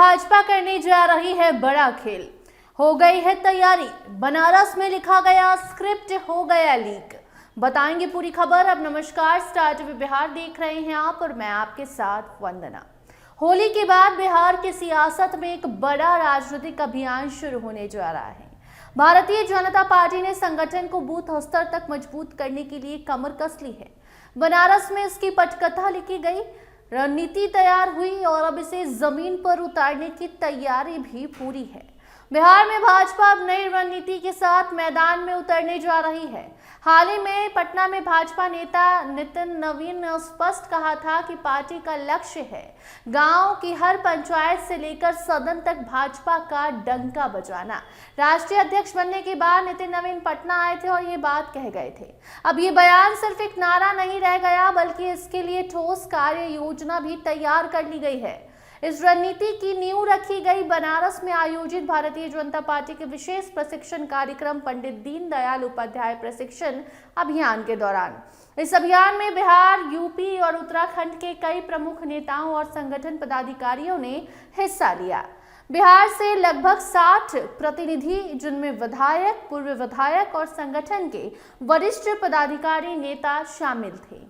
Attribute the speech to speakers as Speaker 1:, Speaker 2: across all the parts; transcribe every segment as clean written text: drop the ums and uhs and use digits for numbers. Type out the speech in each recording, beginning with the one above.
Speaker 1: भाजपा करने जा रही है बड़ा खेल। हो गई है तैयारी, बनारस में लिखा गया स्क्रिप्ट हो गया लीक। बताएंगे पूरी खबर। अब नमस्कार, स्टार टीवी बिहार देख रहे हैं आप और मैं आपके साथ वंदना। होली के बाद बिहार की सियासत में एक बड़ा राजनीतिक अभियान शुरू होने जा रहा है। भारतीय जनता पार्टी ने संगठन को बूथ स्तर तक मजबूत करने के लिए कमर कस ली है। बनारस में इसकी पटकथा लिखी गई, रणनीति तैयार हुई और अब इसे जमीन पर उतारने की तैयारी भी पूरी है। बिहार में भाजपा अब नई रणनीति के साथ मैदान में उतरने जा रही है। हाल ही में पटना में भाजपा नेता नितिन नवीन ने स्पष्ट कहा था कि पार्टी का लक्ष्य है गांव की हर पंचायत से लेकर सदन तक भाजपा का डंका बजाना। राष्ट्रीय अध्यक्ष बनने के बाद नितिन नवीन पटना आए थे और ये बात कह गए थे। अब ये बयान सिर्फ एक नारा नहीं रह गया, बल्कि इसके लिए ठोस कार्य योजना भी तैयार कर ली गई है। इस रणनीति की नींव रखी गई बनारस में आयोजित भारतीय जनता पार्टी के विशेष प्रशिक्षण कार्यक्रम पंडित दीनदयाल उपाध्याय प्रशिक्षण अभियान के दौरान। इस अभियान में बिहार, यूपी और उत्तराखंड के कई प्रमुख नेताओं और संगठन पदाधिकारियों ने हिस्सा लिया। बिहार से लगभग 60 प्रतिनिधि, जिनमें विधायक, पूर्व विधायक और संगठन के वरिष्ठ पदाधिकारी नेता शामिल थे।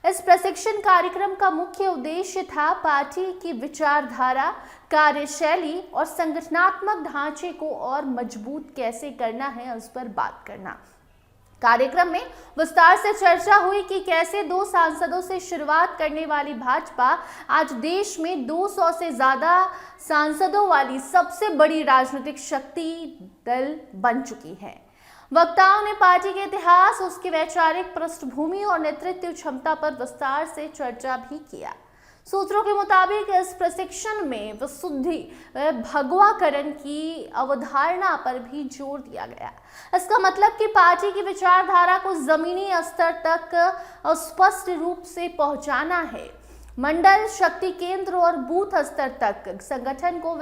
Speaker 1: इस प्रशिक्षण कार्यक्रम का मुख्य उद्देश्य था पार्टी की विचारधारा, कार्यशैली और संगठनात्मक ढांचे को और मजबूत कैसे करना है, उस पर बात करना। कार्यक्रम में विस्तार से चर्चा हुई कि कैसे 2 सांसदों से शुरुआत करने वाली भाजपा आज देश में 200 से ज्यादा सांसदों वाली सबसे बड़ी राजनीतिक शक्ति दल बन चुकी है। वक्ताओं ने पार्टी के इतिहास, उसकी वैचारिक पृष्ठभूमि और नेतृत्व क्षमता पर विस्तार से चर्चा भी किया। सूत्रों के मुताबिक इस प्रशिक्षण में विशुद्धि भगवाकरण की अवधारणा पर भी जोर दिया गया। इसका मतलब कि पार्टी की विचारधारा को जमीनी स्तर तक स्पष्ट रूप से पहुंचाना है। मंडल, शक्ति केंद्र और बूथ स्तर तक संगठन को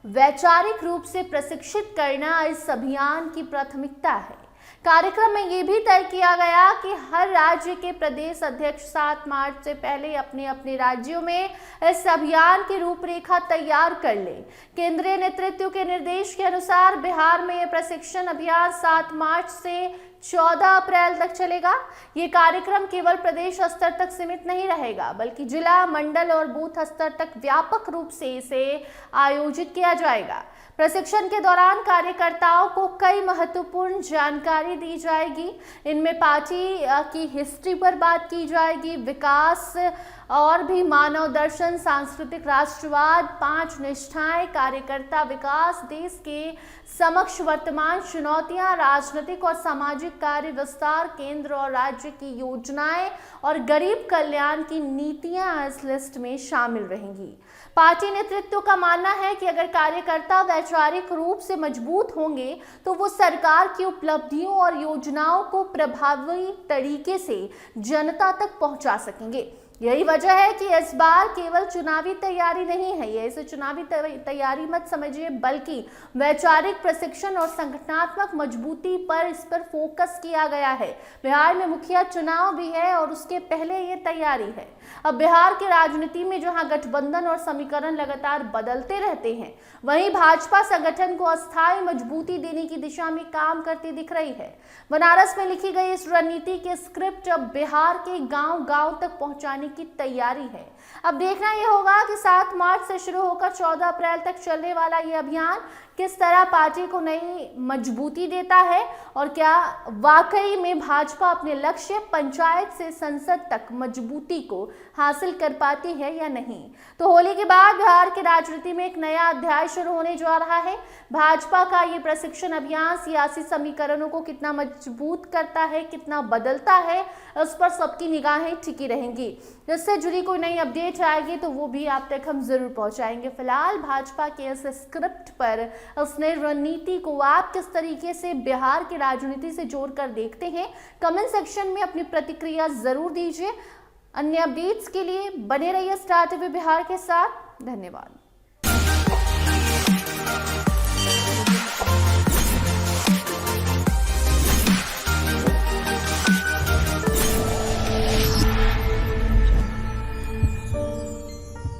Speaker 1: वैचारिक रूप से प्रशिक्षित करना इस अभियान की प्राथमिकता है। कार्यक्रम में यह भी तय किया गया कि हर राज्य के प्रदेश अध्यक्ष 7 मार्च से पहले अपने अपने राज्यों में इस अभियान की रूपरेखा तैयार कर ले। केंद्रीय नेतृत्व के निर्देश के अनुसार बिहार में यह प्रशिक्षण अभियान 7 मार्च से 14 अप्रैल तक चलेगा। ये कार्यक्रम केवल प्रदेश स्तर तक सीमित नहीं रहेगा, बल्कि जिला, मंडल और बूथ स्तर तक व्यापक रूप से इसे आयोजित किया जाएगा। प्रशिक्षण के दौरान कार्यकर्ताओं को कई महत्वपूर्ण जानकारी दी जाएगी। इनमें पार्टी की हिस्ट्री पर बात की जाएगी, विकास और भी मानव दर्शन, सांस्कृतिक राष्ट्रवाद, 5 निष्ठाएं, कार्यकर्ता विकास, देश के समक्ष वर्तमान चुनौतियां, राजनीतिक और सामाजिक कार्य विस्तार, केंद्र और राज्य की योजनाएं और गरीब कल्याण की नीतियां इस लिस्ट में शामिल रहेंगी। पार्टी नेतृत्व का मानना है कि अगर कार्यकर्ता वैचारिक रूप से मजबूत होंगे तो वो सरकार की उपलब्धियों और योजनाओं को प्रभावी तरीके से जनता तक पहुंचा सकेंगे। यही वजह है कि इस बार केवल चुनावी तैयारी नहीं है, ये इसे चुनावी तैयारी मत समझिए, बल्कि वैचारिक प्रशिक्षण और संगठनात्मक मजबूती पर इस पर फोकस किया गया है। बिहार में मुखिया चुनाव भी है और उसके पहले ये तैयारी है। अब बिहार की राजनीति में जहां गठबंधन और समीकरण लगातार बदलते रहते हैं, वहीं भाजपा संगठन को अस्थायी मजबूती देने की दिशा में काम करती दिख रही है। बनारस में लिखी गई इस रणनीति के स्क्रिप्ट अब बिहार के गांव-गांव तक पहुंचाने की तैयारी है। अब देखना यह होगा कि 7 मार्च से शुरू होकर 14 अप्रैल तक चलने वाला यह अभियान किस तरह पार्टी को नई मजबूती देता है और क्या वाकई में भाजपा अपने लक्ष्य पंचायत से संसद तक मजबूती को हासिल कर पाती है या नहीं। तो होली के बाद बिहार की राजनीति में एक नया अध्याय शुरू होने जा रहा है। भाजपा का ये प्रशिक्षण अभियान सियासी समीकरणों को कितना मजबूत करता है, कितना बदलता है, उस पर सबकी निगाहें टिकी रहेंगी। इससे जुड़ी कोई नई अपडेट आएगी तो वो भी आप तक हम जरूर पहुंचाएंगे। फिलहाल भाजपा के इस स्क्रिप्ट पर, उसने रणनीति को आप किस तरीके से बिहार की राजनीति से जोड़कर देखते हैं, कमेंट सेक्शन में अपनी प्रतिक्रिया जरूर दीजिए। अन्य अपडेट्स के लिए बने रहिए स्टार टीवी बिहार के साथ। धन्यवाद।